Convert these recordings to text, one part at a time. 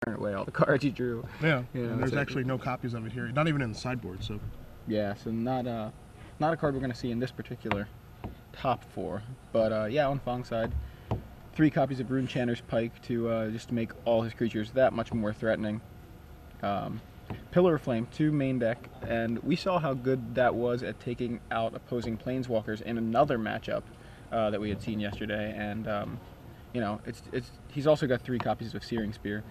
turn away all the cards he drew. Yeah, You know, and there's actually no copies of it here, not even in the sideboard. So yeah, so not a card we're gonna see in this particular top 4. But yeah, on Fang's side, 3 copies of Rune Chanter's Pike to just to make all his creatures that much more threatening. Pillar of Flame, 2 main deck, and we saw how good that was at taking out opposing planeswalkers in another matchup that we had seen yesterday. And you know, he's also got 3 copies of Searing Spear.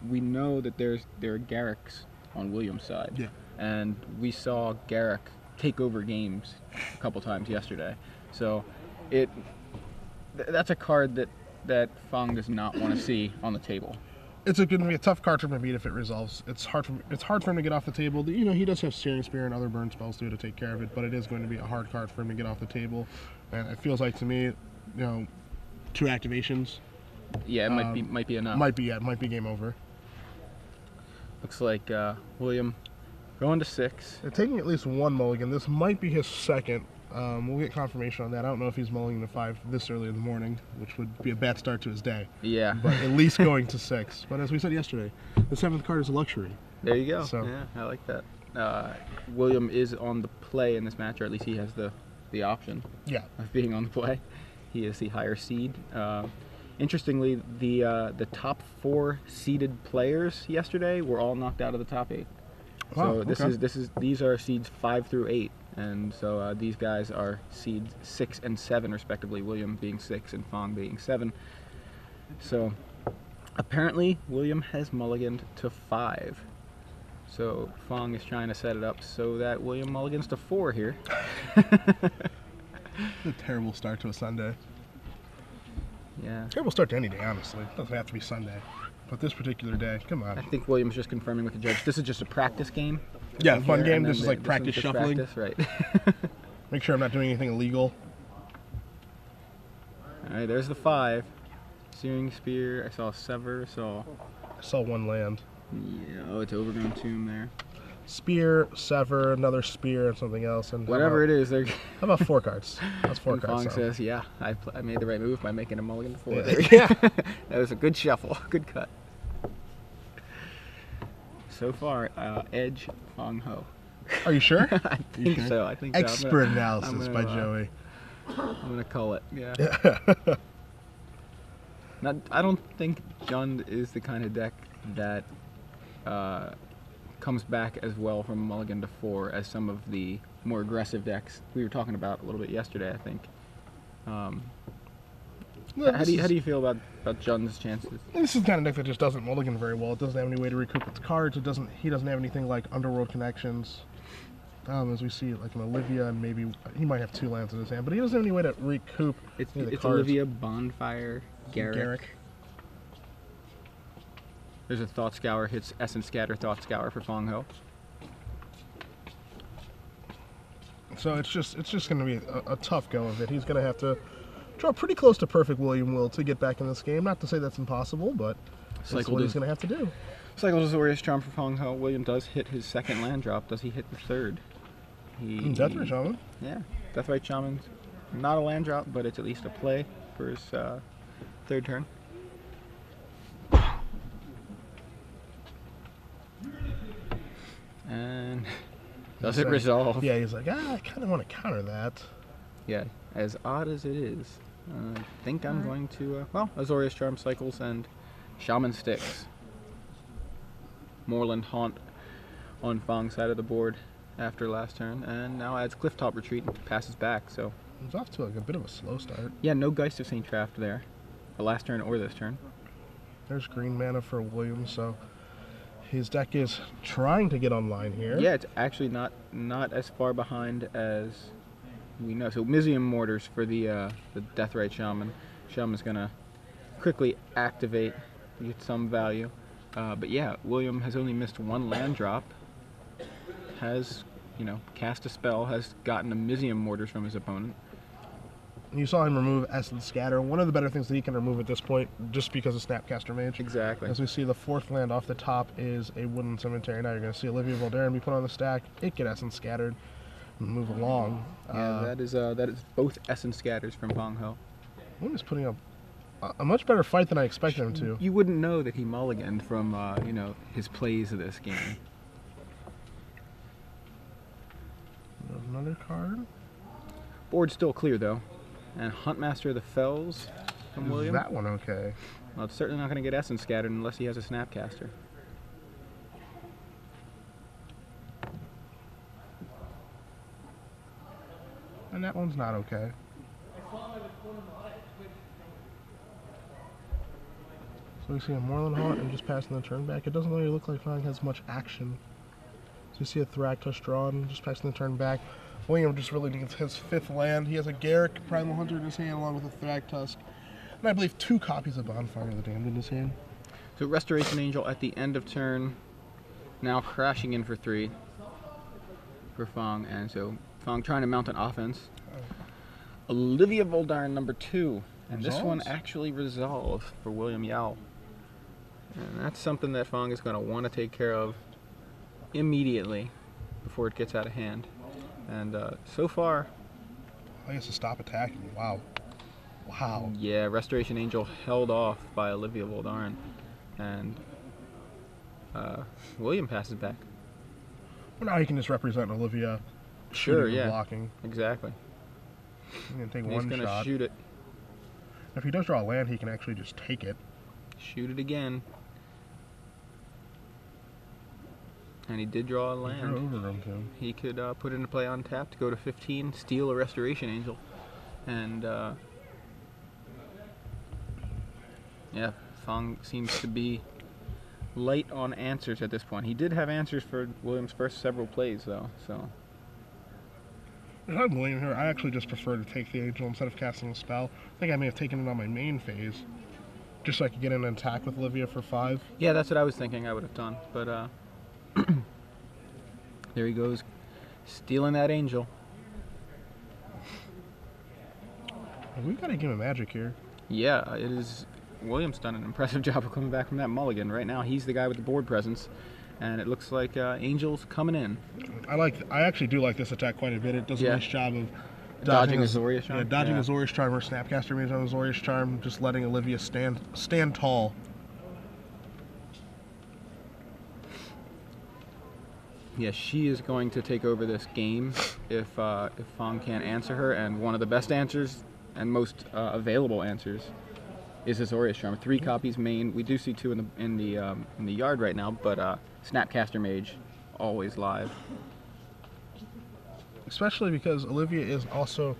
We know that there are Garricks on William's side, yeah, and we saw Garrick take over games a couple times yesterday. So that's a card that Fang does not want to see on the table. it's going to be a tough card for him to beat if it resolves. It's hard for him to get off the table. You know, he does have Searing Spear and other burn spells too to take care of it, but it is going to be a hard card for him to get off the table. And it feels like to me, you know, 2 activations. Yeah, it might be enough. Might be game over. Looks like William going to 6. They're taking at least 1 mulligan. This might be his second. We'll get confirmation on that. I don't know if he's mulling to 5 this early in the morning, which would be a bad start to his day. Yeah. But at least going to 6. But as we said yesterday, the 7th card is a luxury. There you go. So. Yeah, I like that. William is on the play in this match, or at least he has the option of being on the play. He is the higher seed. Interestingly, the top 4 seeded players yesterday were all knocked out of the top 8. Wow, So these are seeds 5 through 8. And so these guys are seeds 6 and 7 respectively, William being 6 and Fang being 7. So apparently William has mulliganed to 5. So Fang is trying to set it up so that William mulligans to 4 here. A terrible start to a Sunday. Yeah. Terrible start to any day, honestly. It doesn't have to be Sunday. But this particular day, come on. I think William's just confirming with the judge. This is just a practice game. Yeah, fun here, game. This is like this practice one's just shuffling. Practice, right. Make sure I'm not doing anything illegal. All right, there's the 5. Searing Spear. I saw Sever. I saw 1 land. Yeah. Oh, it's Overgrown Tomb there. Spear, Sever, another spear, and something else. And Whatever it is, they're. How about 4 cards? That's 4 and cards. Fang says, "Yeah, I made the right move by making a mulligan to 4." Yeah. That was a good shuffle, good cut. So far, edge Fang Ho. Are you sure? I think so. I think so. Expert analysis by Joey. I'm gonna call it. Yeah. I don't think Jund is the kind of deck that comes back as well from Mulligan to 4 as some of the more aggressive decks we were talking about a little bit yesterday, I think. How do you feel about Jund's chances? This is the kind of deck that just doesn't mulligan very well. It doesn't have any way to recoup its cards. He doesn't have anything like Underworld Connections. As we see, like an Olivia, and maybe he might have 2 lands in his hand, but he doesn't have any way to recoup It's cards. Olivia, Bonfire, Garrick. There's a Thought Scour, hits Essence Scatter, Thought Scour for Fang Ho. So it's just going to be a tough go of it. He's going to have to draw pretty close to perfect William Will to get back in this game. Not to say that's impossible, but that's what he's going to have to do. Cycle Azorius Charm for Fang Ho. William does hit his 2nd land drop. Does he hit the 3rd? Deathrite Shaman. Yeah, Deathrite Shaman's not a land drop, but it's at least a play for his 3rd turn. And does it resolve? Yeah, he's like, I kind of want to counter that. Yeah, as odd as it is, I think I'm going to, Azorius Charm cycles and Shaman Sticks. Moorland Haunt on Fang's side of the board after last turn, and now adds Clifftop Retreat and passes back, so. He's off to like a bit of a slow start. Yeah, no Geist of St. Traft there, the last turn or this turn. There's green mana for William, so his deck is trying to get online here. Yeah, it's actually not as far behind as we know. So Mizium Mortars for the Deathrite Shaman. Shaman's gonna quickly activate, get some value. But yeah, William has only missed 1 land drop. Has, cast a spell, has gotten a Mizium Mortars from his opponent. You saw him remove Essence Scatter. One of the better things that he can remove at this point, just because of Snapcaster Mage. Exactly. As we see, the 4th land off the top is a Wooden Cemetery. Now you're going to see Olivia Voldaren be put on the stack. It get Essence Scattered and move along. Yeah, that is both Essence Scatters from Fang Ho. William is putting up a much better fight than I expected him to. You wouldn't know that he mulliganed from, you know, his plays of this game. Another card. Board's still clear though, and Huntmaster of the Fells from William. Is that one okay? Well, it's certainly not going to get Essence Scattered unless he has a Snapcaster. And that one's not okay. So we see a Moreland Haunt and just passing the turn back. It doesn't really look like Fang has much action. So you see a Thragtusk drawn, just passing the turn back. William just really needs his 5th land. He has a Garruk Primal Hunter in his hand along with a Thragtusk. And I believe 2 copies of Bonfire of the Damned in his hand. So Restoration Angel at the end of turn, now crashing in for 3 for Fang, and so Fang trying to mount an offense. Olivia Voldaren number 2, and this one actually resolved for William Yowell. And that's something that Fang is going to want to take care of immediately before it gets out of hand. And so far, I guess to stop attacking. Wow. Wow. Yeah, Restoration Angel held off by Olivia Voldaren, and William passes back. Well, now he can just represent Olivia. Sure, yeah. Blocking. Exactly. He's going to take And one he's shot. gonna shoot it. If he does draw a land, he can actually just take it. Shoot it again. And he did draw a land. He could put it into play on tap to go to 15, steal a Restoration Angel. And, yeah, Fang seems to be light on answers at this point. He did have answers for William's first several plays, though, so... If I'm William here, I actually just prefer to take the Angel instead of casting a spell. I think I may have taken it on my main phase, just so I could get in an attack with Olivia for 5. Yeah, that's what I was thinking I would have done, but, there he goes, stealing that Angel. We've got to give him magic here. Yeah, it is. William's done an impressive job of coming back from that mulligan. Right now, he's the guy with the board presence, and it looks like Angel's coming in. I actually do like this attack quite a bit. It does a nice job of dodging Azorius Charm. Yeah, dodging Azorius Charm or Snapcaster Mage on Azorius Charm, just letting Olivia stand tall. Yeah, she is going to take over this game if Fang can't answer her, and one of the best answers and most available answers is Azorius Charm. 3 copies main. We do see 2 in the yard right now, but Snapcaster Mage always live. Especially because Olivia is also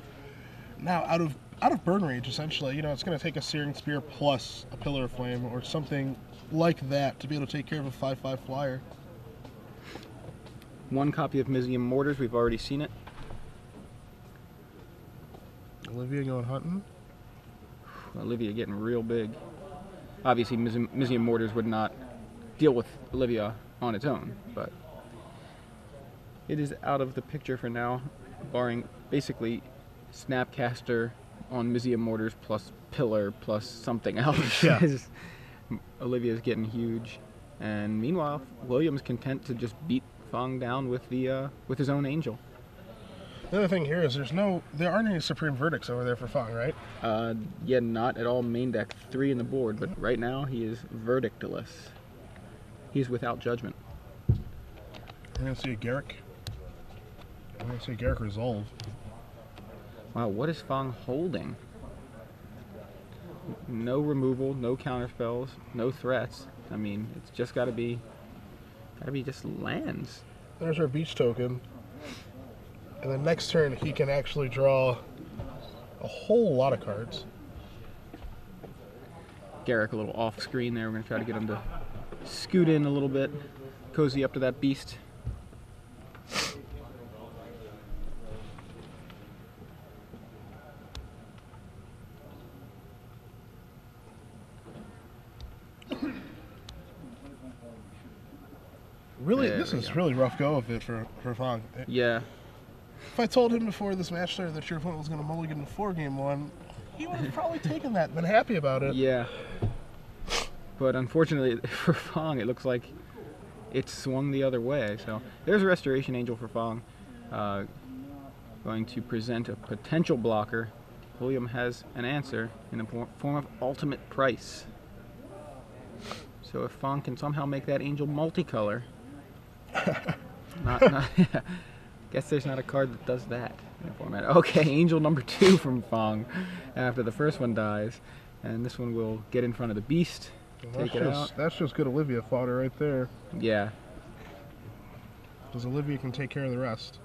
now out of burn range. Essentially, you know, it's going to take a Searing Spear plus a Pillar of Flame or something like that to be able to take care of a 5/5 flyer. 1 copy of Mizium Mortars. We've already seen it. Olivia going hunting. Olivia getting real big. Obviously, Mizium Mortars would not deal with Olivia on its own, but it is out of the picture for now, barring basically Snapcaster on Mizium Mortars plus Pillar plus something else. Yeah. Olivia's getting huge, and meanwhile, William's content to just beat Fang down with his own Angel. The other thing here is there aren't any Supreme Verdicts over there for Fang, right? Yeah, not at all. Main deck 3 in the board, but right now he is verdictless. He's without judgment. We're gonna see a Garruk. I'm gonna see a Garruk resolve. Wow, what is Fang holding? No removal, no counterspells, no threats. I mean, it's just gotta be just lands. There's our beach token. And then next turn, he can actually draw a whole lot of cards. Garruk a little off screen there. We're going to try to get him to scoot in a little bit, cozy up to that beast. Really, this is really rough go of it for Fang. Yeah. If I told him before this match started that your opponent was going to mulligan before game 1, he would have probably taken that and been happy about it. Yeah. But unfortunately for Fang, it looks like it swung the other way. So there's a Restoration Angel for Fang. Going to present a potential blocker William has an answer in the form of ultimate price. So if Fang can somehow make that angel multicolor, guess there's not a card that does that in the format. Okay, angel number 2 from Fang after the first one dies, and this one will get in front of the beast, take it out. That's just good Olivia fodder right there. Yeah. Because Olivia can take care of the rest.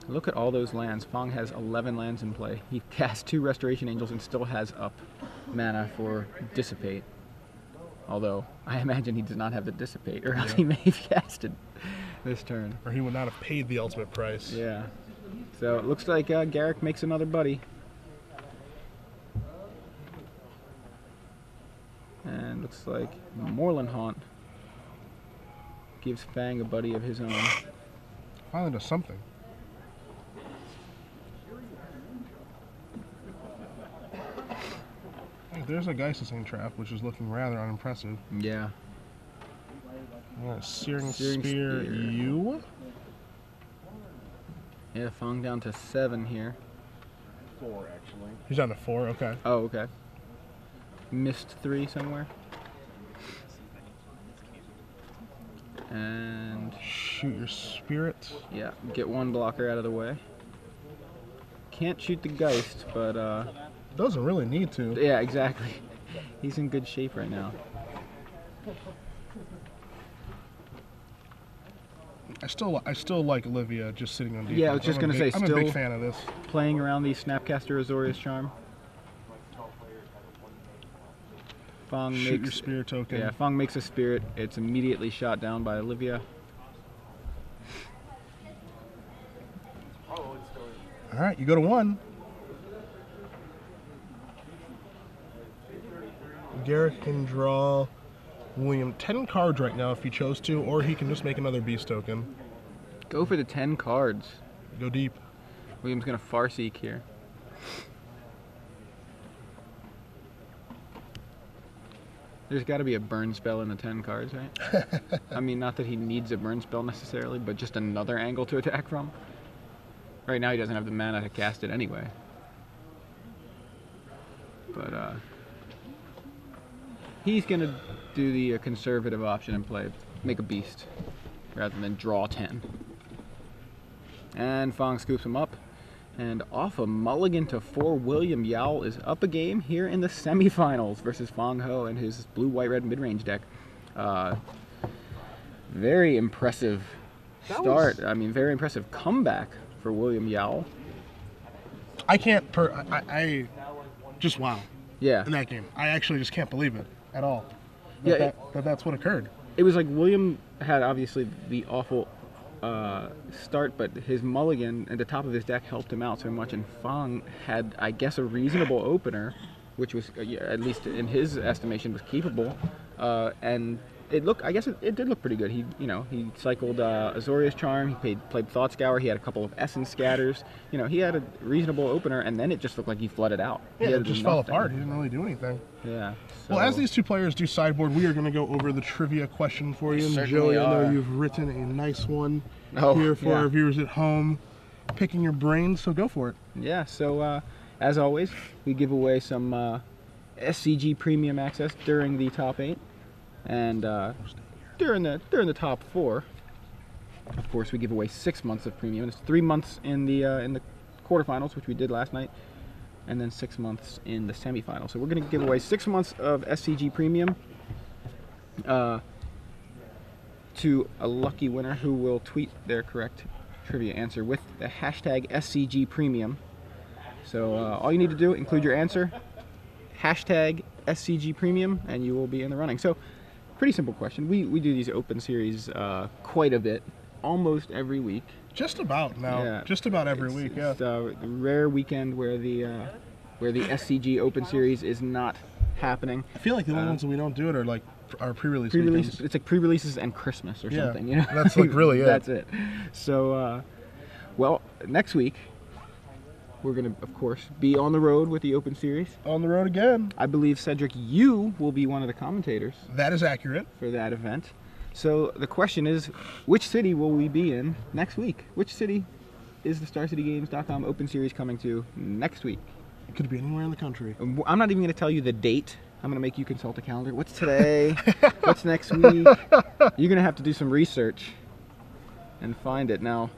Look at all those lands. Fang has 11 lands in play. He cast 2 Restoration Angels and still has up mana for Dissipate. Although, I imagine he does not have the Dissipate, or else he may have casted this turn. Or he would not have paid the ultimate price. Yeah. So it looks like Garrick makes another buddy. And looks like Moorland Haunt gives Fang a buddy of his own. Finally does something. There's a Geisting Trap, which is looking rather unimpressive. Yeah. Searing Spear, you? Yeah, Fang down to 7 here. 4, actually. He's down to 4, okay. Oh, okay. Missed 3 somewhere. And Shoot your Spirit. yeah, get 1 blocker out of the way. Can't shoot the Geist, but Doesn't really need to. yeah, exactly. He's in good shape right now. I still like Olivia just sitting on defense. Yeah, I was just gonna say, I'm a still big fan of this. playing around the Snapcaster Azorius Charm. Fang Shoot your makes Spear token. yeah, Fang makes a spirit. It's immediately shot down by Olivia. All right, you go to 1. Garrick can draw William 10 cards right now if he chose to, or he can just make another beast token. Go for the 10 cards. Go deep. William's gonna Farseek here. There's got to be a burn spell in the 10 cards, right? I mean, not that he needs a burn spell necessarily, but just another angle to attack from. Right now he doesn't have the mana to cast it anyway. But he's going to do the conservative option and play, make a beast, rather than draw 10. And Fang scoops him up. And off a mulligan to 4, William Yowell is up a game here in the semifinals versus Fang Ho and his blue-white-red mid-range deck. Very impressive start. I mean, very impressive comeback for William Yowell. I just wow. Yeah. In that game. I actually just can't believe it at all. That's what occurred. It was like William had obviously the awful start, but his mulligan at the top of his deck helped him out so much, and Fang had, I guess, a reasonable opener, which was, at least in his estimation, was keepable, and it looked, I guess it did look pretty good. He cycled Azorius Charm, he played Thought Scour, he had a couple of Essence Scatters, he had a reasonable opener, and then it just looked like he flooded out. Yeah, it just fell apart. He didn't really do anything. Yeah. So. Well, as these two players do sideboard, we are going to go over the trivia question for you. And Joey, I know you've written a nice one here for our viewers at home, picking your brains, so go for it. Yeah, so as always, we give away some SCG premium access during the top 8. And during the top 4, of course, we give away 6 months of premium. It's 3 months in the quarterfinals, which we did last night, and then 6 months in the semifinals. So we're going to give away 6 months of SCG premium to a lucky winner who will tweet their correct trivia answer with the hashtag SCG premium. So all you need to do, include your answer, hashtag SCG premium, and you will be in the running. So. Pretty simple question. We do these open series quite a bit, almost every week. Just about now. Yeah. Just about every week. Yeah. It's a rare weekend where the SCG Open Series is not happening. I feel like the only ones that we don't do it are like our pre-release weekends. It's like pre-releases and Christmas or something. That's like really it. That's it. So, well, next week. We're going to, of course, be on the road with the Open Series. On the road again. I believe, Cedric, you will be one of the commentators. That is accurate. For that event. So the question is, which city will we be in next week? Which city is the StarCityGames.com Open Series coming to next week? It could be anywhere in the country. I'm not even going to tell you the date. I'm going to make you consult a calendar. What's today? What's next week? You're going to have to do some research and find it. Now,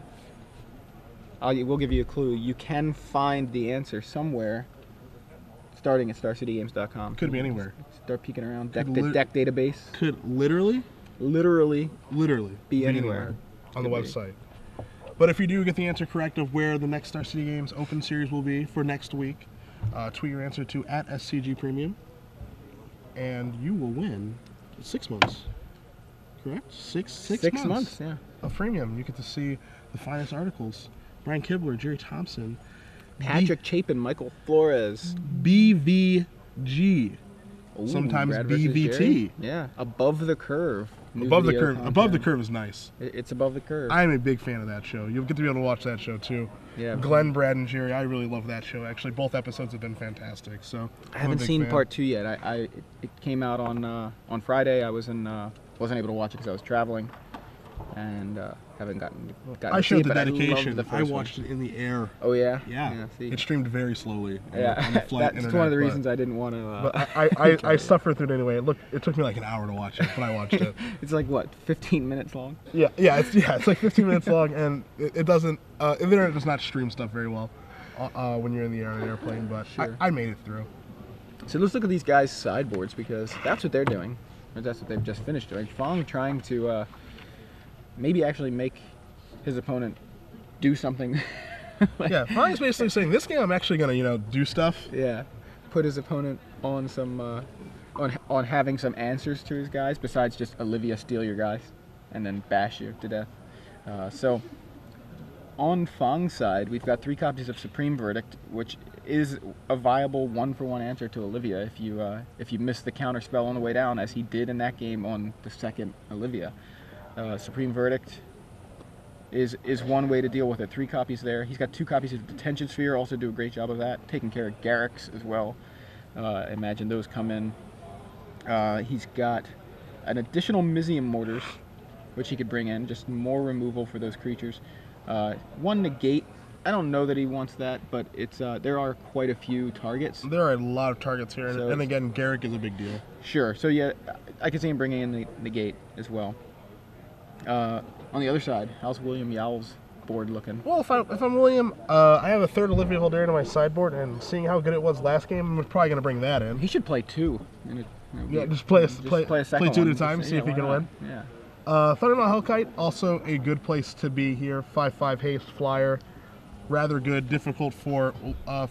we'll give you a clue. You can find the answer somewhere starting at StarCityGames.com. Could be anywhere. Start peeking around. The deck database. Could literally be anywhere on the website. But if you do get the answer correct of where the next Star City Games Open Series will be for next week, tweet your answer to @SCG Premium, and you will win 6 months. Correct? Six months. Yeah. Of premium. You get to see the finest articles. Brian Kibler, Jerry Thompson, Patrick Chapin, Michael Flores, BVG, Ooh, sometimes Brad versus BVT. Jerry. Yeah, above the curve. New Above the video curve. content. Above the curve is nice. It's above the curve. I'm a big fan of that show. You'll get to be able to watch that show too. Yeah. Glenn, Brad, and Jerry. I really love that show. Actually, both episodes have been fantastic. So I haven't seen part 2 yet. It came out on Friday. I wasn't able to watch it because I was traveling, and haven't gotten I to see showed it, the but dedication. I I watched it in the air. Oh yeah. Yeah. See? It streamed very slowly. On Yeah. the flight That's internet, one of the but- reasons I didn't want to. But I suffered through it anyway. It took me like an hour to watch it, but I watched it. It's like what, 15 minutes long? Yeah, it's like 15 minutes long, and it doesn't. The internet does not stream stuff very well when you're in the air on an airplane. But Sure. I made it through. So let's look at these guys' sideboards because that's what they're doing. Or that's what they've just finished doing. Fang trying to maybe actually make his opponent do something. Yeah, Fang's basically saying this game I'm actually gonna do stuff. Yeah, put his opponent on some on having some answers to his guys besides just Olivia steal your guys and then bash you to death. So on Fang's side, we've got 3 copies of Supreme Verdict, which is a viable 1-for-1 answer to Olivia if you miss the counter spell on the way down, as he did in that game on the second Olivia. Supreme Verdict is one way to deal with it. 3 copies there. He's got 2 copies of Detention Sphere, also do a great job of that. Taking care of Garrix as well. Imagine those come in. He's got an additional Mizium Mortars, which he could bring in, just more removal for those creatures. 1 negate. I don't know that he wants that, but it's there are quite a few targets. There are a lot of targets here, So and again, Garrick is a big deal. Sure. So yeah, I could see him bringing in the negate as well. On the other side, how's William Yowell's board looking? Well, if I'm William, I have a 3rd Olivia Voldaren on my sideboard, and seeing how good it was last game, I'm probably going to bring that in. He should play 2. Yeah, just play a second 2 at a one. time, see if he why can not? win. Yeah. Thundermaw Hellkite, also a good place to be here. 5/5 haste flyer, rather good. Difficult for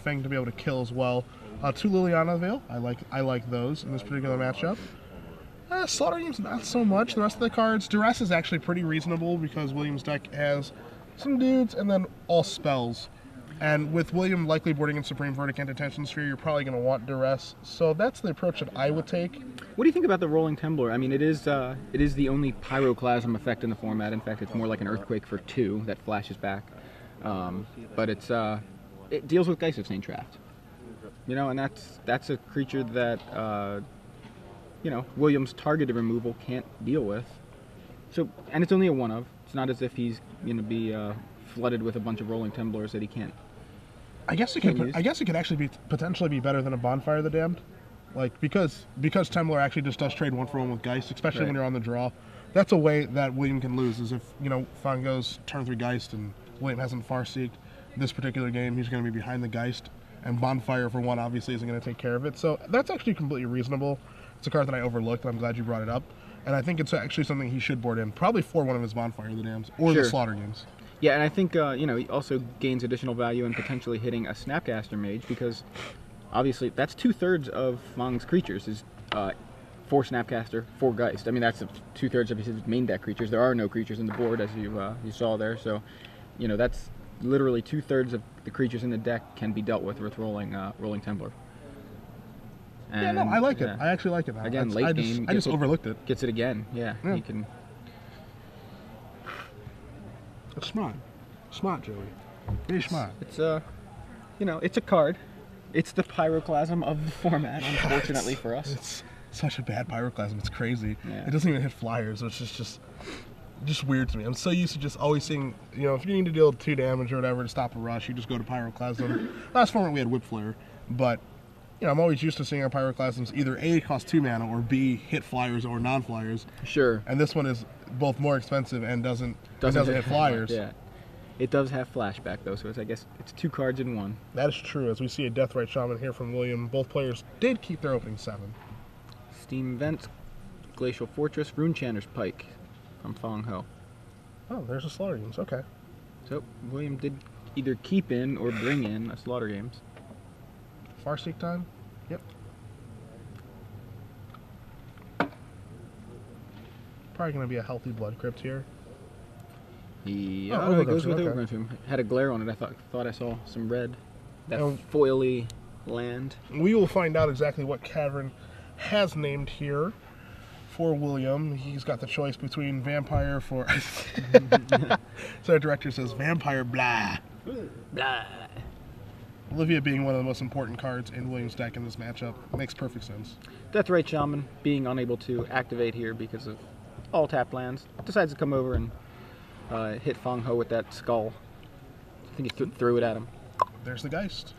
Fang to be able to kill as well. 2 Liliana Veil, I like those in this particular matchup. Slaughter Games, not so much. The rest of the cards, Duress is actually pretty reasonable because William's deck has some dudes and then all spells. And with William likely boarding in Supreme Verdict and Detention Sphere, you're probably going to want Duress. So that's the approach that I would take. What do you think about the Rolling Temblor? I mean, it is the only Pyroclasm effect in the format. In fact, it's more like an Earthquake for 2 that flashes back. But it deals with Geist of St. Traft. And that's a creature that William's targeted removal can't deal with. So, and it's only a 1-of. It's not as if he's going to be flooded with a bunch of Rolling Temblors that he can't. I guess it could actually potentially be better than a Bonfire of the Damned, like because Temblor actually just does trade 1-for-1 with Geist, especially when you're on the draw. That's a way that William can lose. Is if Fang goes turn 3 Geist and William hasn't Farseeked this particular game, he's going to be behind the Geist, and Bonfire for 1 obviously isn't going to take care of it. So that's actually completely reasonable. It's a card that I overlooked, and I'm glad you brought it up. And I think it's actually something he should board in, probably for 1 of his Bonfire of the Damned or the Slaughter Games. Yeah, and I think he also gains additional value in potentially hitting a Snapcaster Mage because obviously that's 2/3 of Fang's creatures is 4 Snapcaster, 4 Geist. I mean that's 2/3 of his main deck creatures. There are no creatures in the board as you saw there, so that's literally 2/3 of the creatures in the deck can be dealt with Rolling Temblor. And, I like it. I actually like it now. Again, late game. I just overlooked it. Gets it again. Yeah. He can. It's smart. Smart, Joey. Very smart. It's it's a card. It's the Pyroclasm of the format, unfortunately for us. It's such a bad Pyroclasm. It's crazy. Yeah. It doesn't even hit flyers, which is just weird to me. I'm so used to just always seeing, if you need to deal 2 damage or whatever to stop a rush, you just go to Pyroclasm. Last format we had Whip Flare. But I'm always used to seeing our pyroclasms either A, cost 2 mana, or B, hit flyers or non-flyers. Sure. And this one is both more expensive and doesn't hit flyers. Yeah. It does have flashback though, so I guess it's 2 cards in 1. That is true. As we see a Deathrite Shaman here from William, both players did keep their opening 7. Steam Vents, Glacial Fortress, Runechanter's Pike from Fang Ho. Oh, there's a Slaughter Games. Okay. So William did either keep in or bring in a Slaughter Games. Farseek time? Yep. Probably going to be a healthy Blood Crypt here. Yeah, Oh, it goes with okay. Overgrown. Had a glare on it. I thought I saw some red. That Oh. foily land. We will find out exactly what Cavern has named here for William. He's got the choice between Vampire for... So our director says Vampire blah. Blah. Olivia being one of the most important cards in William's deck in this matchup makes perfect sense. Deathrite Shaman being unable to activate here because of all tapped lands, decides to come over and hit Fang Ho with that skull. I think he threw it at him. There's the Geist.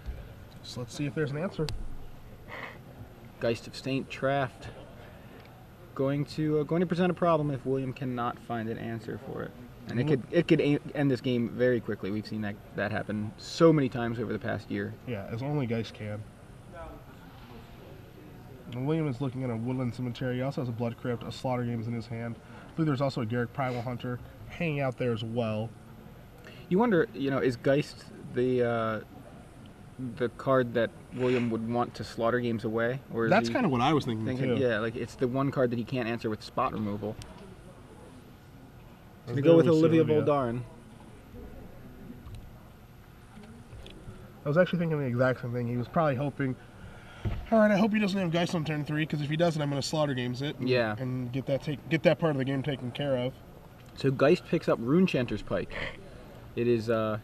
So let's see if there's an answer. Geist of Saint Traft going to present a problem if William cannot find an answer for it, and it could end this game very quickly. We've seen that happen so many times over the past year. Yeah, as only Geist can. And William is looking at a Woodland Cemetery. He also has a Blood Crypt, a Slaughter Games in his hand. I believe there's also a Garrick Primal Hunter hanging out there as well. You wonder, is Geist the card that William would want to Slaughter Games away, or is That's he kind of what I was thinking too. yeah, like it's the one card that he can't answer with spot removal. As We there go with we see Olivia Voldaren. I was actually thinking the exact same thing. He was probably hoping, all right, I hope he doesn't have Geist on turn 3, because if he doesn't, I'm going to Slaughter Games it. And, Yeah. And get that part of the game taken care of. So Geist picks up Runechanter's Pike. It is a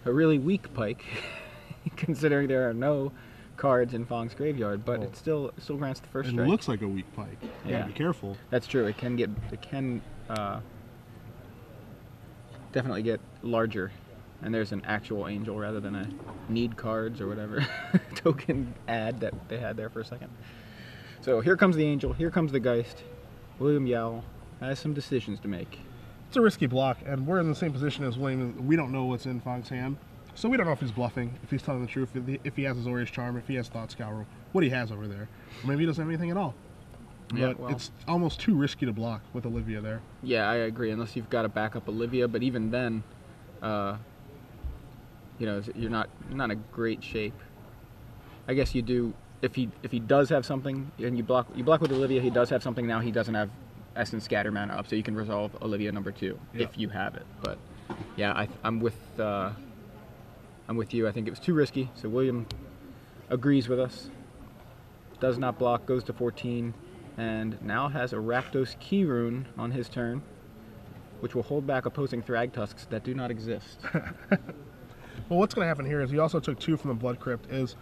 really weak Pike, considering there are no cards in Fang's graveyard, but it still grants the first It strike. looks like a weak Pike. You Yeah. gotta be careful. That's true. It can definitely get larger, and there's an actual angel rather than a need cards or whatever token ad that they had there for a second. So here comes the angel. Here comes the Geist. William Yowell has some decisions to make. It's a risky block, and we're in the same position as William. We don't know what's in Fang's hand, so we don't know if he's bluffing, if he's telling the truth, if he has his Azorius Charm, if he has Thought Scour, what he has over there. Or maybe he doesn't have anything at all. Yeah, But well. it's almost too risky to block with Olivia there. Yeah, I agree. Unless you've got to back up Olivia, but even then, you're not in a great shape. I guess you do if he does have something and you block with Olivia. He does have something now. He doesn't have Essence Scatter mana up, so you can resolve Olivia number 2 if you have it. But yeah, I'm with you. I think it was too risky. So William agrees with us. Does not block. Goes to 14. And now has a Rakdos Key Rune on his turn, which will hold back opposing Thragtusks that do not exist. Well, what's going to happen here is he also took 2 from the Blood Crypt. Is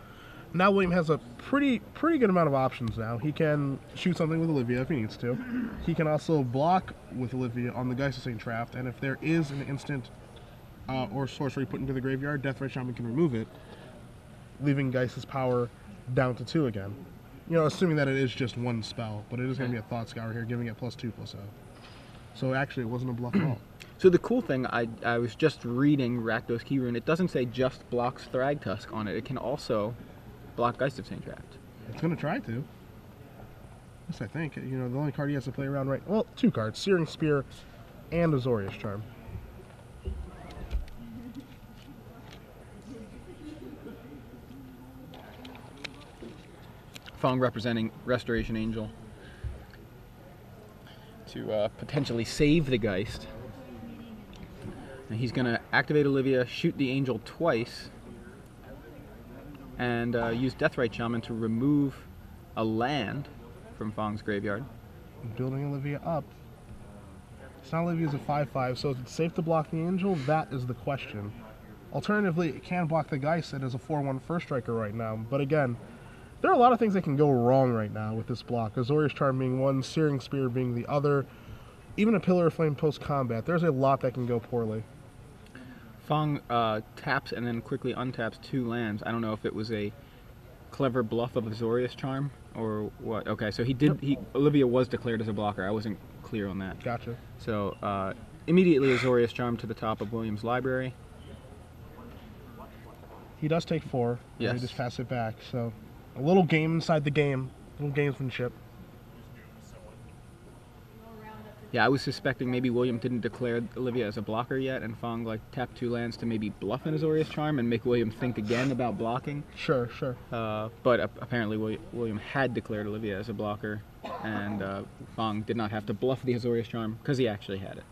now William has a pretty good amount of options now. He can shoot something with Olivia if he needs to. He can also block with Olivia on the Geist of Saint Traft, and if there is an instant or sorcery put into the graveyard, Deathrite Shaman can remove it, leaving Geist's power down to 2 again. Assuming that it is just one spell, but it is going to be a Thought Scour here, giving it +2/+0. So actually, it wasn't a bluff at all. So the cool thing, I was just reading Rakdos Key Rune. It doesn't say just blocks Thragtusk on it. It can also block Geist of Saint Traft. It's going to try to. Yes, I think. The only card he has to play around well, 2 cards, Searing Spear and Azorius Charm. Fang representing Restoration Angel to potentially save the Geist. And he's going to activate Olivia, shoot the Angel twice, and use Deathrite Shaman to remove a land from Fang's graveyard. Building Olivia up. It's not Olivia's a 5/5, so is it safe to block the Angel? That is the question. Alternatively, it can block the Geist that is a 4/1 first striker right now. But again, there are a lot of things that can go wrong right now with this block. Azorius Charm being one, Searing Spear being the other, even a Pillar of Flame post-combat. There's a lot that can go poorly. Fang taps and then quickly untaps 2 lands. I don't know if it was a clever bluff of Azorius Charm, or what? Okay, so he did. Olivia was declared as a blocker. I wasn't clear on that. Gotcha. So immediately Azorius Charm to the top of William's library. He does take 4. Yes. He just pass it back. So a little game inside the game. A little gamesmanship. Yeah, I was suspecting maybe William didn't declare Olivia as a blocker yet, and Fang like tapped 2 lands to maybe bluff an Azorius Charm and make William think again about blocking. Sure. But apparently William had declared Olivia as a blocker, and Fang did not have to bluff the Azorius Charm because he actually had it.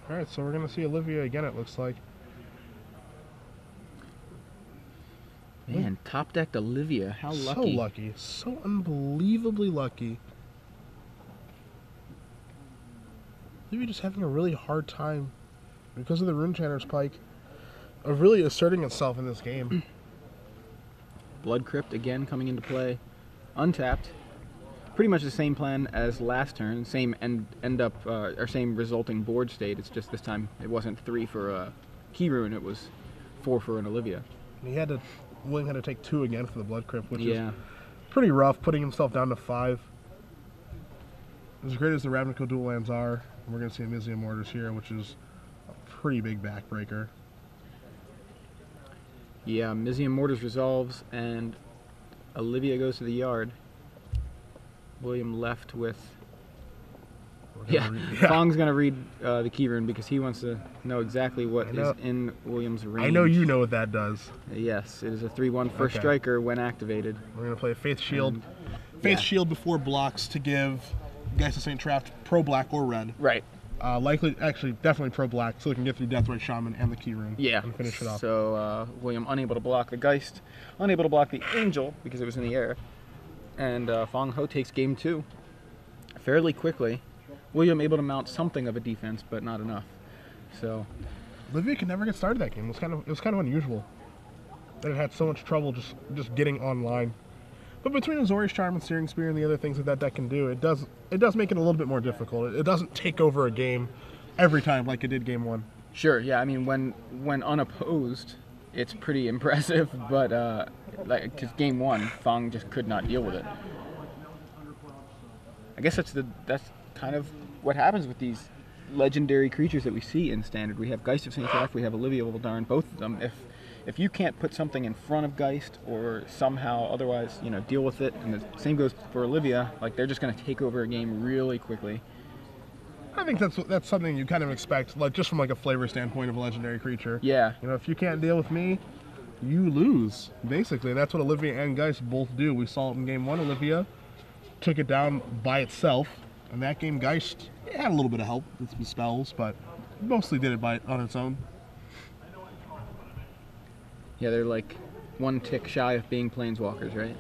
All right, so we're gonna see Olivia again. It looks like. Man, top decked Olivia, how lucky. So lucky, so unbelievably lucky. Olivia just having a really hard time because of the Rune Chanter's Pike of really asserting itself in this game. Blood Crypt again coming into play, untapped. Pretty much the same plan as last turn, same same resulting board state. It's just this time it wasn't 3 for a Key Rune, it was 4 for an Olivia. William had to take 2 again for the Blood Crypt, which is Yeah. pretty rough, putting himself down to 5. As great as the Ravnico dual lands are, we're going to see a Mizzium Mortars here, which is a pretty big backbreaker. Yeah, Mizzium Mortars resolves, and Olivia goes to the yard. William left with... Fang's going to read the Key Rune because he wants to know exactly what is in William's range. I know you know what that does. Yes, it is a 3/1 first striker when activated. We're going to play Faith Shield. Faith Shield before blocks to give Geist of St. Traft pro black or red. Right. Definitely pro black, so we can get through Deathrite Shaman and the Key Rune. Yeah. And finish it off. So William unable to block the Geist, unable to block the Angel because it was in the air, and Fang Ho takes game 2 fairly quickly. William able to mount something of a defense, but not enough. So Olivia could never get started that game. It was kind of unusual that it had so much trouble just getting online. But between Azorius Charm and Searing Spear and the other things that deck can do, it does make it a little bit more difficult. It doesn't take over a game every time like it did game 1. sure, yeah. I mean, when unopposed, it's pretty impressive. But because game 1, Fang just could not deal with it. I guess that's kind of what happens with these legendary creatures that we see in Standard. We have Geist of St. Traft, we have Olivia Voldarn, both of them. If you can't put something in front of Geist or somehow otherwise, deal with it, and the same goes for Olivia, like they're just going to take over a game really quickly. I think that's something you kind of expect, like just from like a flavor standpoint of a legendary creature. Yeah. If you can't deal with me, you lose. Basically, that's what Olivia and Geist both do. We saw it in game 1. Olivia took it down by itself, and that game Geist had a little bit of help with some spells, but mostly did it on its own. Yeah, they're like one tick shy of being planeswalkers, right?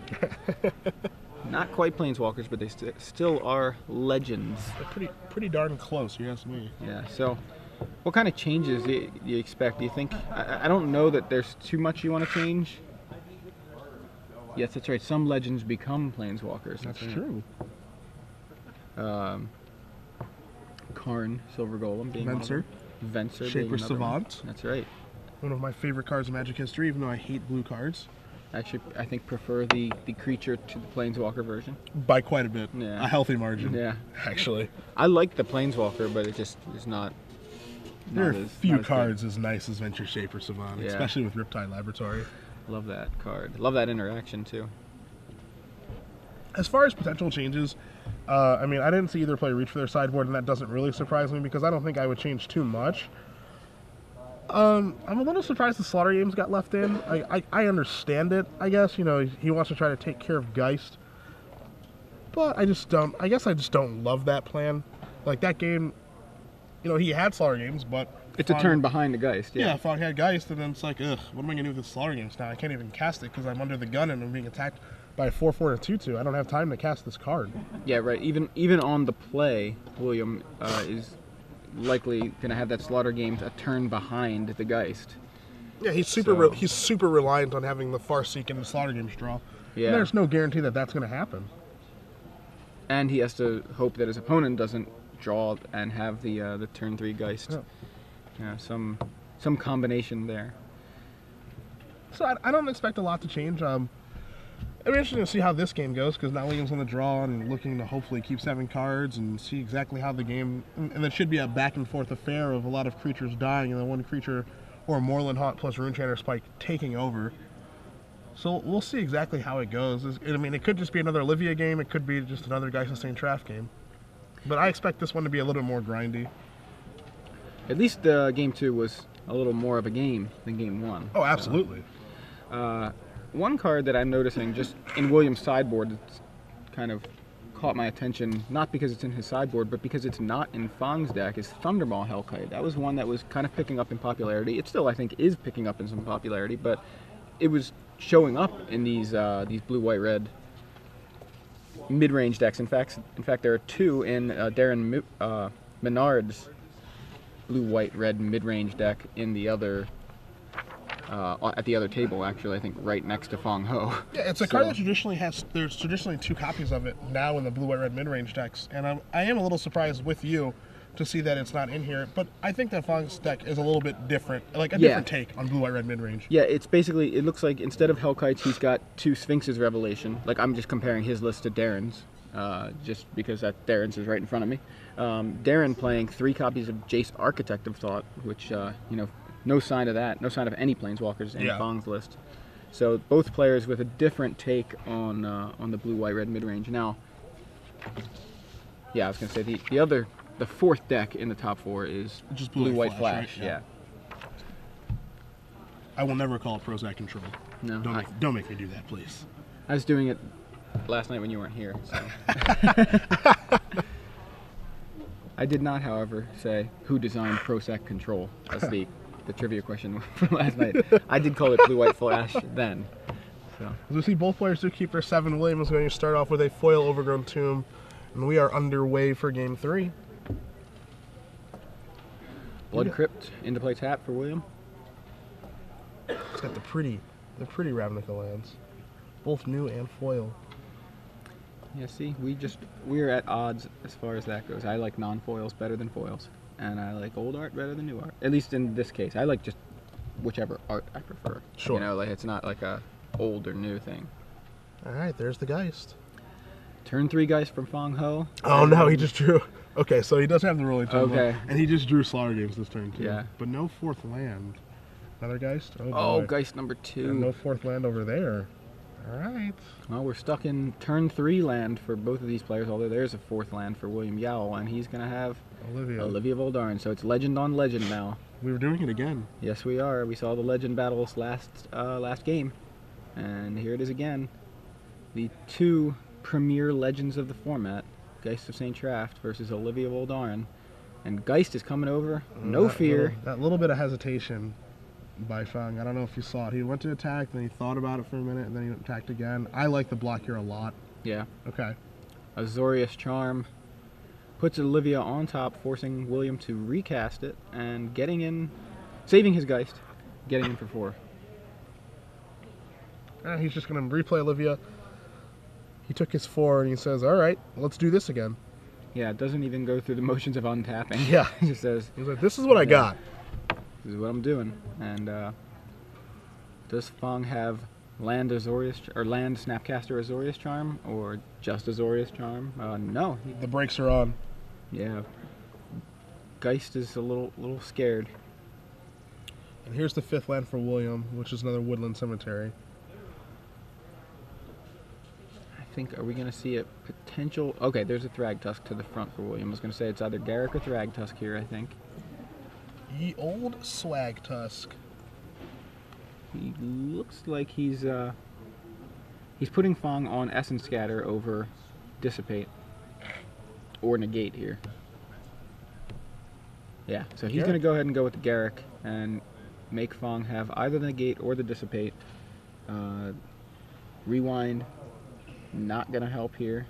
Not quite planeswalkers, but they still are legends. They're pretty darn close, you ask me. Yeah, so what kind of changes do you expect? Do you think... I don't know that there's too much you want to change. Yes, that's right. Some legends become planeswalkers. That's true. Karn, Silver Golem being Venser. Venser Shaper being Savant. That's right. One of my favorite cards in Magic history, even though I hate blue cards. Actually, I think prefer the creature to the Planeswalker version. By quite a bit. Yeah. A healthy margin. Yeah. Actually. I like the Planeswalker, but it just is not... There are few cards as nice as Venture Shaper Savant, Yeah. especially with Riptide Laboratory. Love that card. Love that interaction, too. As far as potential changes, I didn't see either play Reach for their sideboard, and that doesn't really surprise me because I don't think I would change too much. I'm a little surprised the Slaughter Games got left in. I understand it, I guess. He wants to try to take care of Geist. But I just don't love that plan. Like, that game, he had Slaughter Games, but... It's a turn behind the Geist, yeah. Yeah, Fang had Geist, and then it's like, ugh, what am I going to do with the Slaughter Games now? I can't even cast it because I'm under the gun and I'm being attacked by a 4/4 and a 2/2. I don't have time to cast this card. Yeah, right. Even on the play, William is likely going to have that Slaughter Games a turn behind the Geist. Yeah, he's super reliant on having the Farseek and the Slaughter Games draw. Yeah. And there's no guarantee that that's going to happen. And he has to hope that his opponent doesn't draw and have the turn 3 Geist some combination there. So I don't expect a lot to change. It'll be interesting to see how this game goes, because now William's on the draw and looking to hopefully keep 7 cards and see exactly how the game... And it should be a back-and-forth affair of a lot of creatures dying and then one creature or Moorland Haunt plus Runechanter Spike taking over. So we'll see exactly how it goes. I mean, it could just be another Olivia game. It could be just another Geist of St. Traff game. But I expect this one to be a little bit more grindy. At least game 2 was a little more of a game than game 1. Oh, absolutely. So, one card that I'm noticing just in William's sideboard that's kind of caught my attention, not because it's in his sideboard, but because it's not in Fang's deck, is Thunderball Hellkite. That was one that was kind of picking up in popularity. It still, I think, is picking up in some popularity, but it was showing up in these blue-white-red mid-range decks. In fact, there are 2 in Darren Menard's blue-white-red mid-range deck in the other at the other table, actually, I think right next to Fang Ho. Yeah, it's a card that traditionally has, there's traditionally 2 copies of it now in the blue-white-red mid-range decks, and I am a little surprised with you to see that it's not in here, but I think that Fang's deck is a little bit different, like a different take on blue-white-red mid-range. Yeah, it's basically, it looks like instead of Hellkites, he's got 2 Sphinx's Revelation. Like, I'm just comparing his list to Darren's, just because that Darren's is right in front of me. Darren playing 3 copies of Jace Architect of Thought, which, you know, no sign of that, no sign of any Planeswalkers in Fang's list. So both players with a different take on the blue-white-red mid-range. Now, yeah, I was going to say the 4th deck in the top 4 is just blue-white Flash, Flash. right? Yeah. I will never call it Prozac Control. No, don't make me do that, please. I was doing it last night when you weren't here. So. I did not, however, say who designed Prozac Control. That's the trivia question from last night. I did call it blue-white Flash then. So. As we see, both players do keep their 7. William is going to start off with a foil Overgrown Tomb, and we are underway for game 3. Blood Crypt into play tap for William. It's got the pretty Ravnica lands, both new and foil. Yeah, see, we're at odds as far as that goes. I like non-foils better than foils, and I like old art better than new art. At least in this case, I like just whichever art I prefer. Sure. You know, like it's not like a old or new thing. All right, there's the Geist. Turn 3 Geist from Fang Ho. Oh no, he just drew. Okay, so he does have the rolling tomb. Okay. And he just drew Slaughter Games this turn too. Yeah. But no 4th land. Another Geist? Oh, boy. Geist number 2. And no 4th land over there. All right. Well, we're stuck in turn 3 land for both of these players, although there's a 4th land for William Yowell, and he's going to have Olivia Voldarn. So it's legend on legend now. We were doing it again. Yes, we are. We saw the legend battles last game, and here it is again. The 2 premier legends of the format, Geist of St. Traff versus Olivia Voldarn. And Geist is coming over, no fear. That little bit of hesitation by Fang. I don't know if you saw it. He went to attack, then he thought about it for a minute, and then he attacked again. I like the block here a lot. Yeah. Okay. Azorius Charm puts Olivia on top, forcing William to recast it, and getting in, saving his Geist, getting in for 4. He's just going to replay Olivia. He took his 4, and he says, all right, let's do this again. Yeah, it doesn't even go through the motions of untapping. Yeah. He just says, he's like, this is what I got. This is what I'm doing. And does Fang have land Azorius or land Snapcaster Azorius Charm or just Azorius Charm? No. The brakes are on. Yeah. Geist is a little scared. And here's the 5th land for William, which is another Woodland Cemetery. I think, are we going to see a potential... Okay, there's a Thragtusk to the front for William. I was going to say it's either Garruk or Thragtusk here, I think. Ye old Swag Tusk. He looks like he's putting Fang on Essence Scatter over Dissipate or Negate here. Yeah, so he's going to go ahead and go with the Garruk and make Fang have either the Negate or the Dissipate. Rewind, not going to help here.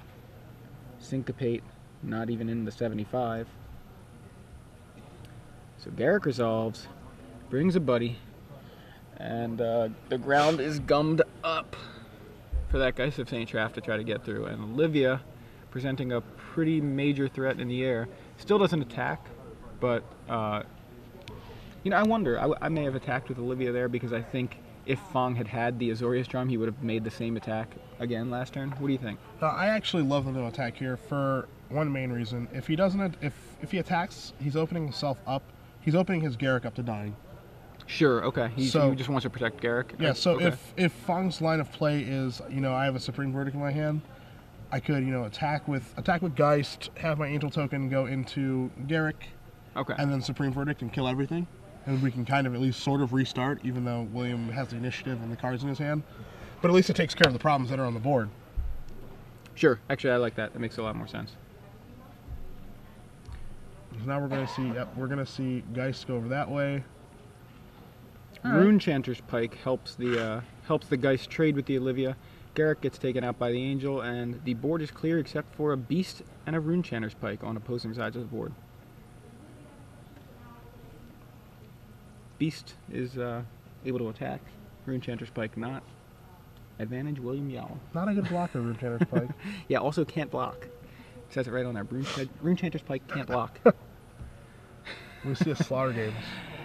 Syncopate, not even in the 75. So Garruk resolves, brings a buddy, and the ground is gummed up for that Geist of St. Traff to try to get through. And Olivia, presenting a pretty major threat in the air, still doesn't attack, but You know, I wonder. I may have attacked with Olivia there because I think if Fang had the Azorius drum, he would have made the same attack again last turn. What do you think? I actually love the no attack here for one main reason. If he doesn't, if he attacks, he's opening himself up. He's opening his Garrick up to dying. Sure. Okay. He just wants to protect Garrick. Yeah. So okay. if Fang's line of play is, I have a Supreme Verdict in my hand, I could, attack with Geist, have my Angel token go into Garrick, okay, and then Supreme Verdict and kill everything, and we can kind of at least sort of restart, even though William has the initiative and the cards in his hand. But at least it takes care of the problems that are on the board. Sure. Actually, I like that. That makes a lot more sense. So now we're going to see, we're going to see Geist go over that way. Rune Chanter's Pike helps the Geist trade with the Olivia. Garrick gets taken out by the Angel, and the board is clear except for a Beast and a Rune Chanter's Pike on opposing sides of the board. Beast is able to attack. Rune Chanter's Pike not. Advantage William Yowell. Not a good blocker, Rune Chanter's Pike. Yeah, also can't block. It says it right on there. Rune Chanter's Pike can't block. We see a Slaughter Games.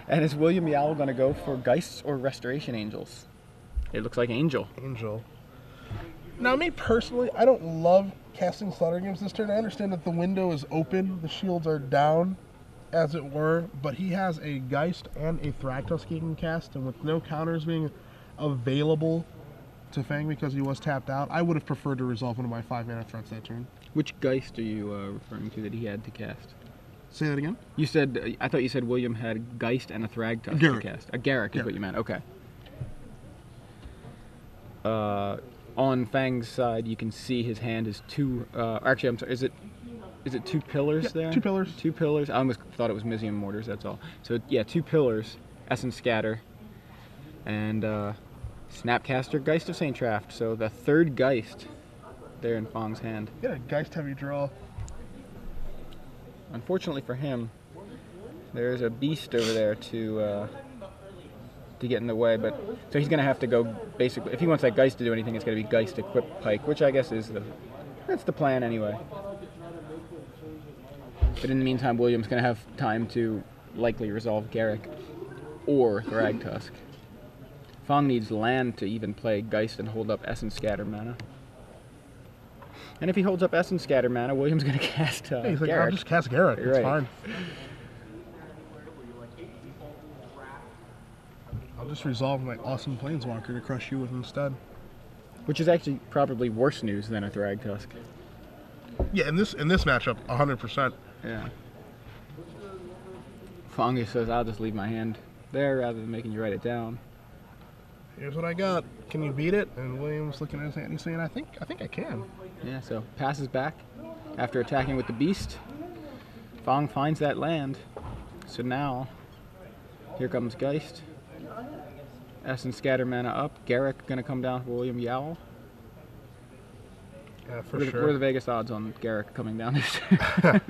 And is William Yowell going to go for Geists or Restoration Angels? It looks like Angel. Angel. Now, me personally, I don't love casting Slaughter Games this turn. I understand that the window is open, the shields are down, as it were, but he has a Geist and a Thragtusk he can cast, and with no counters being available to Fang because he was tapped out, I would have preferred to resolve one of my 5-mana threats that turn. Which Geist are you referring to that he had to cast? Say that again? You said, I thought you said William had Geist and a Thragtusk to cast. A Garrick is what you meant, okay. On Fang's side, you can see his hand is two, actually, I'm sorry, is it two pillars there? 2 pillars. 2 pillars. I almost thought it was Mizium Mortars, that's all. So, yeah, 2 pillars, Essence Scatter, and Snapcaster, Geist of St. Traft. So the third Geist there in Fang's hand. Yeah, Geist heavy draw. Unfortunately for him, there's a Beast over there to get in the way, but so he's going to have to go, basically, if he wants that Geist to do anything, it's going to be Geist equipped Pike, which I guess is that's the plan anyway. But in the meantime, William's going to have time to likely resolve Garrick or Thragtusk. Fang needs land to even play Geist and hold up Essence Scatter mana. And if he holds up Essence Scatter mana, William's going to cast yeah, he's like, Garrick. I'll just cast Garrick, it's fine. I'll just resolve my awesome Planeswalker to crush you with instead. Which is actually probably worse news than a Thragtusk. Yeah, in this matchup, 100%. Yeah. Fang just says, I'll just leave my hand there rather than making you write it down. Here's what I got. Can you beat it? And William's looking at his hand and he's saying, I think I can. Yeah, so passes back after attacking with the Beast. Fang finds that land. So now, here comes Geist. Essence Scatter mana up. Garrick gonna come down for William Yowell. Yeah, for What are the Vegas odds on Garrick coming down this turn?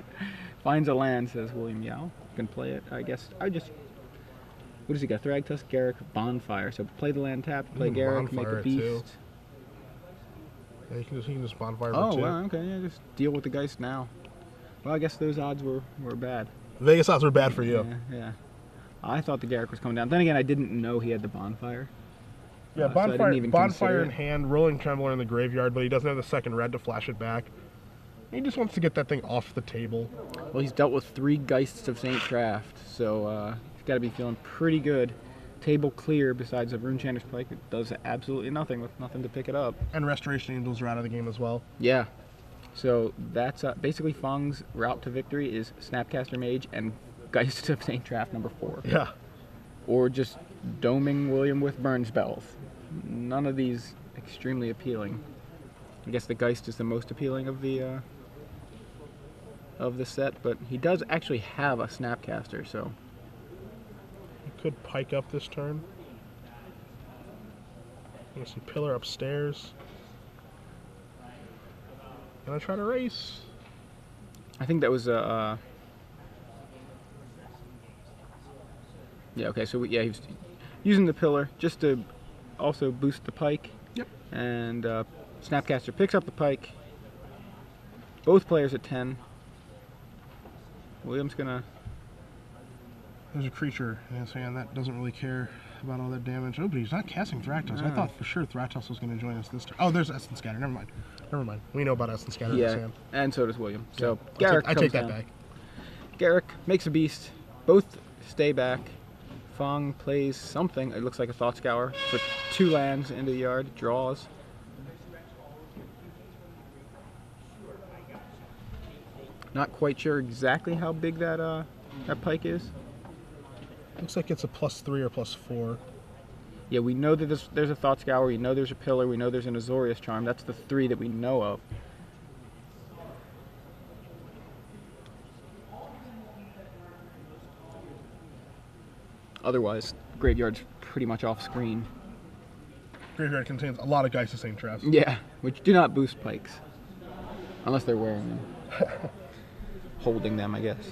Finds a land, says William Yowell. Can play it. I guess I just. What does he got? Thragtusk, Garrick, Bonfire. So play the land tapped, play Garrick, make a Beast. Too. Yeah, he can just Bonfire. Oh, wow, okay, yeah, just deal with the Geist now. Well, I guess those odds were bad. Vegas odds were bad for you. Yeah. I thought the Garrick was coming down. Then again, I didn't know he had the Bonfire. Yeah, So I didn't even Bonfire in consider it. hand, Rolling Trembler in the graveyard, but he doesn't have the second red to flash it back. He just wants to get that thing off the table. Well, he's dealt with 3 Geists of St. Traft, so he's got to be feeling pretty good. Table clear besides a Rune Chanter's Pike. It does absolutely nothing with nothing to pick it up. And Restoration Angels are out of the game as well. Yeah. So that's basically Fang's route to victory is Snapcaster Mage and Geist of St. Traft number 4. Yeah. Or just doming William with burn spells. None of these extremely appealing. I guess the Geist is the most appealing of the set, but he does actually have a Snapcaster, so He could Pike up this turn. You see Pillar upstairs. Gonna try to race. I think that was yeah, okay, so he was using the pillar just to also boost the Pike. Yep. And Snapcaster picks up the Pike. Both players at 10. William's gonna There's a creature in his hand that doesn't really care about all that damage. Oh, but he's not casting Thractus. I thought for sure Thractus was going to join us this turn. Oh, there's Essence Scatter. Never mind. Never mind. We know about Essence Scatter in this hand. And so does William. So Yeah, Garrick I comes take that down. back. Garrick makes a beast. Both stay back. Fang plays something. It looks like a Thought Scour for 2 lands into the yard. Draws. Not quite sure exactly how big that that pike is. Looks like it's a +3 or +4. Yeah, we know that there's a Thought Scour. We know there's a Pillar. We know there's an Azorius Charm. That's the 3 that we know of. Otherwise, graveyard's pretty much off screen. Graveyard contains a lot of Geist-the-Same traps. Yeah, which do not boost pikes. Unless they're wearing them. Holding them, I guess.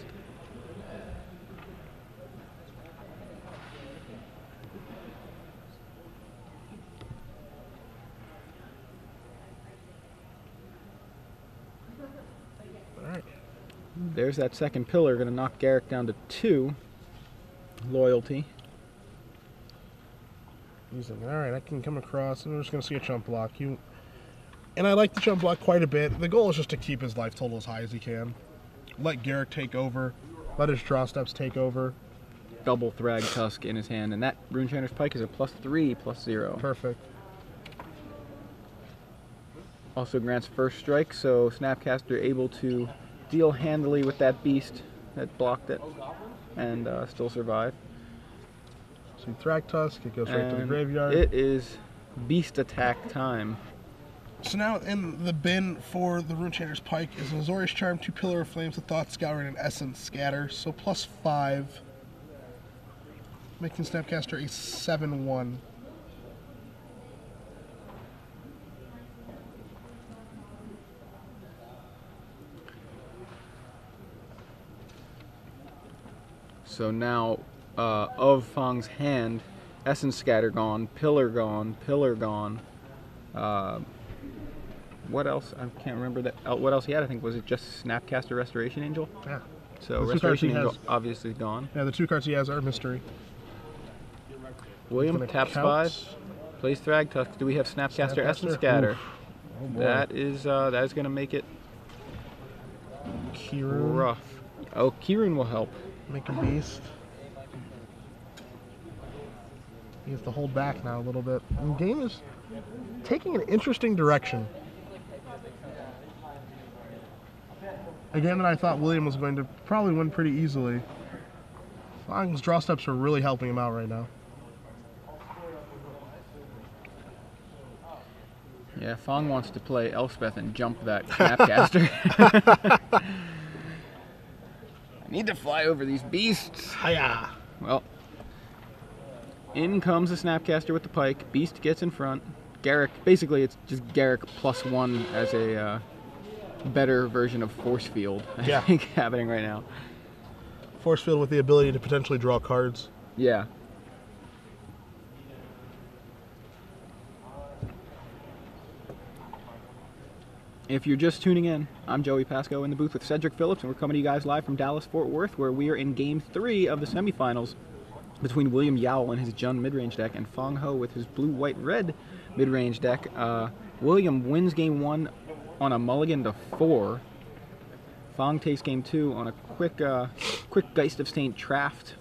Alright. There's that second pillar, gonna knock Garrick down to 2. Loyalty. He's like, alright, I can come across, and we're just going to see a chump block. And I like the chump block quite a bit. The goal is just to keep his life total as high as he can. Let Garrick take over. Let his draw steps take over. Double Thrag Tusk in his hand, and that Runechanter's Pike is a +3/+0. Perfect. Also grants first strike, so Snapcaster able to deal handily with that beast that blocked it, and still survive. Some Thragtusk, it goes right to the And graveyard. It is beast attack time. So now in the bin for the Runechanter's Pike is an Azorius Charm, 2 Pillar of Flames, a Thought Scour, and an Essence Scatter. So +5. Making Snapcaster a 7/1. So now, of Fang's hand, Essence Scatter gone, Pillar gone, Pillar gone. What else? I can't remember that. What else he had? I think was it just Snapcaster Restoration Angel? Yeah. So The 2 cards Restoration he Angel has- obviously gone. Yeah, the 2 cards he has are Mystery. William Gonna taps count. 5, plays Thragtusk. Do we have Snapcaster Essence Snapcaster? Scatter? Oof. Oh boy. That is going to make it Kirun. rough. Oh, Kirun will help. Make a beast. He has to hold back now a little bit. And the game is taking an interesting direction. A game that I thought William was going to probably win pretty easily. Fang's draw steps are really helping him out right now. Yeah, Fang wants to play Elspeth and jump that Snapcaster. I need to fly over these beasts. Hiya! Well, in comes the Snapcaster with the pike. Beast gets in front. Garrick, basically it's just Garrick +1 as a better version of Force Field, I think, happening right now. Force field with the ability to potentially draw cards. Yeah. If you're just tuning in, I'm Joey Pasco in the booth with Cedric Phillips, and we're coming to you guys live from Dallas-Fort Worth, where we are in Game 3 of the semifinals between William Yowell and his Jun mid-range deck and Fang Ho with his blue-white-red mid-range deck. William wins Game 1 on a mulligan to 4. Fang takes Game 2 on a quick Geist of Saint Traft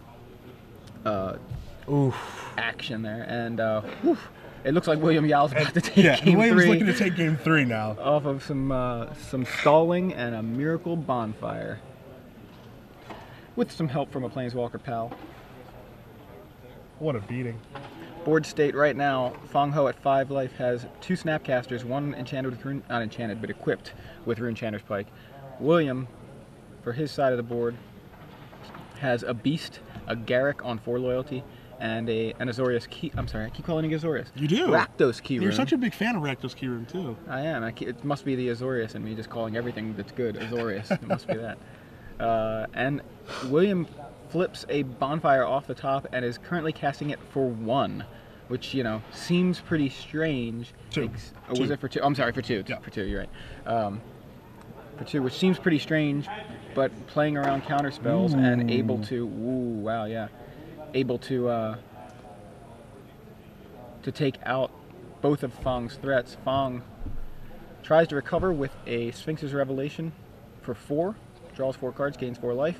action there, and it looks like William Yowell's about to take Game 3. William's looking to take Game 3 now. Off of some stalling and a Miracle Bonfire. With some help from a Planeswalker pal. What a beating. Board state right now, Fang Ho at 5 life has 2 Snapcasters, 1 enchanted with not enchanted, but equipped with Runechanter's Pike. William, for his side of the board, has a Beast, a Garrick on 4 loyalty, and an Azorius Key. I'm sorry, I keep calling it Azorius. You do? Rakdos Key You're Rune. such a big fan of Rakdos Key Rune, too. I am. It must be the Azorius in me just calling everything that's good Azorius. It must be that. And William flips a Bonfire off the top and is currently casting it for 1, which, you know, seems pretty strange. 2. Was it for 2? I'm sorry, for 2. Yeah. For 2, you're right. for 2, which seems pretty strange, but playing around counter spells and able to, able to take out both of Fang's threats. Fang tries to recover with a Sphinx's Revelation for 4, draws 4 cards, gains 4 life.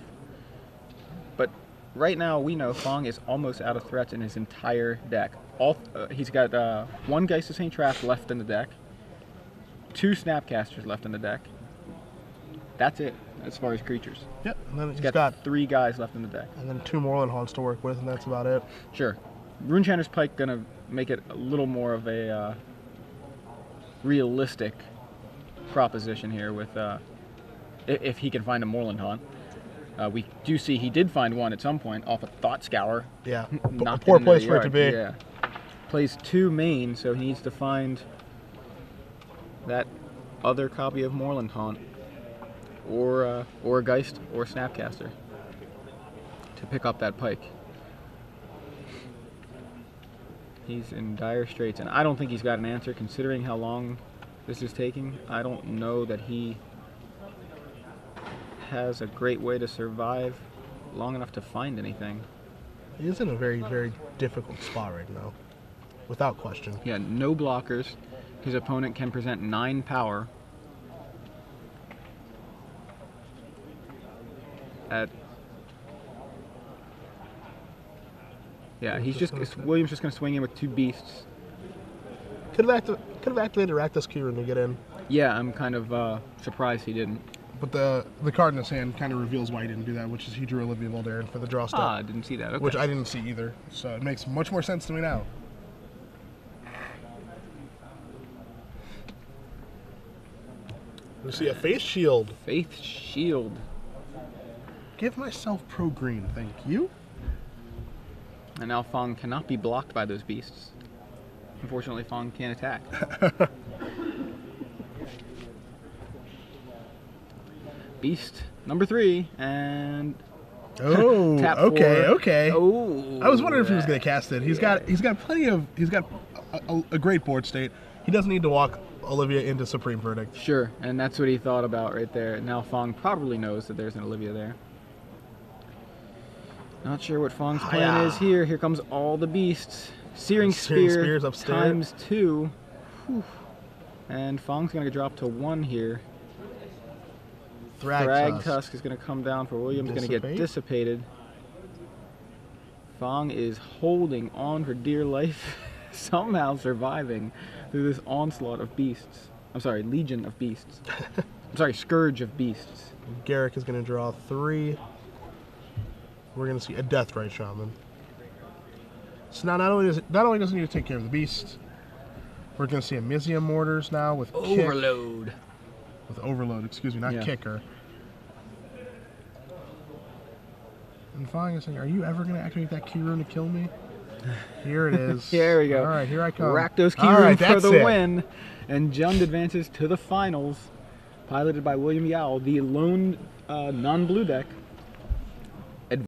But right now we know Fang is almost out of threats in his entire deck. He's got 1 Geist of St. Trapp left in the deck, 2 Snapcasters left in the deck. That's it as far as creatures. Yep, and then He's got 3 guys left in the deck. And then 2 Moreland Haunts to work with, and that's about it. Sure. Runechanter's Pike gonna make it a little more of a realistic proposition here with if he can find a Moreland Haunt. We do see he did find one at some point off a Thought Scour. Yeah, a Knocked poor into place the for it to yard. be. Yeah. Plays 2 main, so he needs to find that other copy of Moreland Haunt, or a Geist, or a Snapcaster, to pick up that Pike. He's in dire straits, and I don't think he's got an answer considering how long this is taking. I don't know that he has a great way to survive long enough to find anything. He is in a very, very difficult spot right now, without question. Yeah, no blockers. His opponent can present 9 power he's just William's just gonna swing in with 2 beasts. Could have activated Rakdos Keyrune to get in. Yeah, I'm kind of surprised he didn't. But the card in his hand kind of reveals why he didn't do that, which is he drew Olivia Muldarin for the draw step. I didn't see that. Okay. Which I didn't see either. So it makes much more sense to me now. We see a Faith Shield. Faith Shield. Give myself pro green, thank you. And now Fang cannot be blocked by those beasts. Unfortunately, Fang can't attack. Beast number 3, and oh, tap okay, 4. okay. Oh, I was wondering if he was going to cast it. He's got a great board state. He doesn't need to walk Olivia into Supreme Verdict. Sure, and that's what he thought about right there. Now Fang probably knows that there's an Olivia there. Not sure what Fang's plan is here. Here comes all the beasts. Searing Spears upstairs. ×2. Whew. And Fang's going to drop to 1 here. Thragtusk is going to come down for William's going to get dissipated. Fang is holding on for dear life, somehow surviving through this onslaught of beasts. I'm sorry, legion of beasts. I'm sorry, scourge of beasts. Garrick is going to draw 3. We're going to see a Deathrite Shaman. So now not only does he need to take care of the beast, we're going to see a Mizium Mortars now with Overload. Kick. With Overload, excuse me, not Kicker. And Fang is saying, are you ever going to activate that Keyrune to kill me? Here it is. Here we go. All right, here I come. Rakdos Keyrune for the win. And Jund advances to the finals, piloted by William Yowell, the lone non-blue deck.